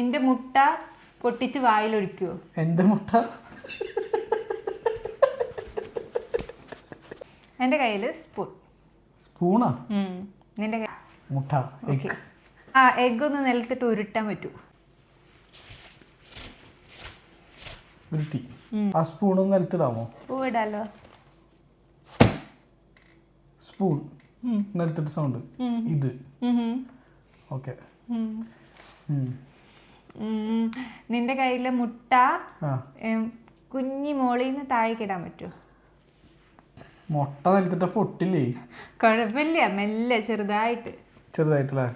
നിന്റെ മുട്ട പൊട്ടിച്ച് വായിലൊഴിക്കുവോ? എന്റെ മുട്ട എൻ്റെ കയ്യിൽ സ്പൂൺ. സ്പൂണാ? നിന്റെ മുട്ട. ആ എഗ് ഒന്ന് നിലത്തിട്ട് ഉരുട്ടാൻ പറ്റുമോ? ഉരുട്ടി. ആ സ്പൂൺ ഒന്ന് നിലത്തിടാമോ? ഇടാലോ. സ്പൂൺ നിലത്തിട്ട് സൗണ്ട് ഇത്. ഓക്കെ. നിന്റെ കയ്യിലെ മുട്ട കുഞ്ഞി മോളിന്ന് താഴേക്കിടാൻ പറ്റുമോ? മുട്ട നിലത്തിട്ട പൊട്ടില്ലേ? കുഴപ്പമില്ല, മെല്ലെ ചെറുതായിട്ട്. ചെറുതായിട്ടല്ലേ?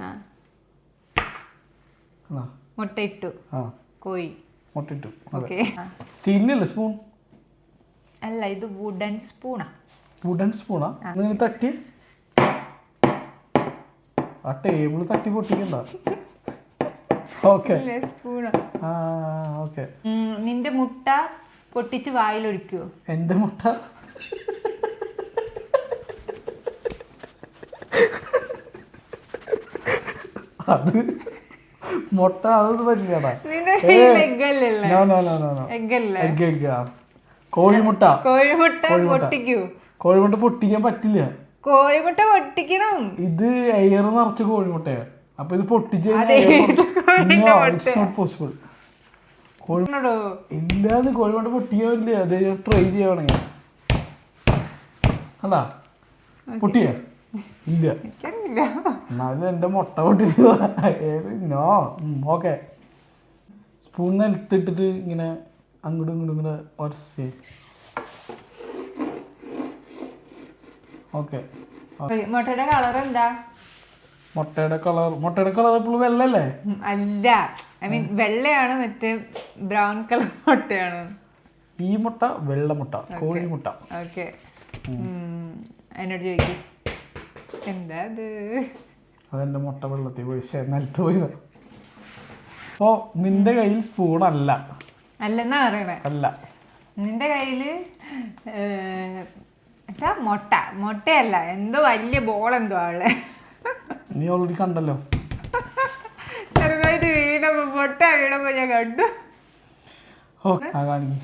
മുട്ട ഇട്ടു. കോഴി മുട്ട ഇട്ടു. ഓക്കെ. സ്റ്റീലിനല്ലേ സ്പൂൺ? അല്ല, ഇത് വുഡൻ സ്പൂണാ. വുഡൻ സ്പൂണാ? നിങ്ങൾ തട്ടി ആ ടേബിൾ തട്ടി പൊട്ടിക്കണ്ട. ഓക്കെ. സ്പൂണാ. ഓക്കെ. നിന്റെ മുട്ട പൊട്ടിച്ച് വായിലൊഴിക്കുവോ? എന്റെ മുട്ട അത് മുട്ട അതൊന്നും പറ്റില്ലടാ. കോഴിമുട്ട. കോഴിമുട്ട പൊട്ടിക്കാൻ പറ്റില്ല. കോഴിമുട്ട പൊട്ടിക്കണം. ഇത് എയർ നിറച്ച കോഴിമുട്ടയാ. അപ്പൊ ഇത് പൊട്ടിച്ച് പോസിബിൾ. ഇല്ലാന്ന് കോഴിമുട്ട പൊട്ടിക്കാൻ പറ്റില്ല. അത് ട്രൈ ചെയ്യണമെങ്കിൽ. അതാ പൊട്ടിയ ഇല്ല. എന്നാലും എന്റെ മുട്ട പൊട്ടിനോ. ഓക്കെ. സ്പൂൺ നിലത്തിട്ടിട്ട് ഇങ്ങനെ അങ്ങോട്ടും ഇങ്ങോട്ടും ഇങ്ങനെ ഉരച്ച്. ഓക്കെ. മുട്ടയുടെ കളർ എന്താ? മുട്ടയുടെ കളർ എപ്പോഴും വെള്ളല്ലേ? അല്ല, ഐ മീൻ വെള്ളയാണ്, മറ്റേ ബ്രൗൺ കളർ മുട്ടയാണ്. ഈ മുട്ട വെള്ളമുട്ട, കോഴിമുട്ട. ഓക്കെ. എന്നോട് ചോദിക്കും എന്താ അത്? അതെന്റെ മുട്ട വെള്ളത്തിൽ പോയി നിലത്ത് പോയി. അപ്പോ നിന്റെ കയ്യിൽ സ്പൂൺ അല്ല. അല്ലെന്നാ പറയണേ. അല്ല. നിന്റെ കയ്യില് മുട്ടയല്ല, എന്തോ വലിയ ബോൾ എന്തോ ആളെ. നീ ഓൾറെഡി കണ്ടല്ലോ. ചെറുതായിട്ട് മുട്ട വീണപ്പോ ഞാൻ കണ്ടു. ഓ കാണിക്കും.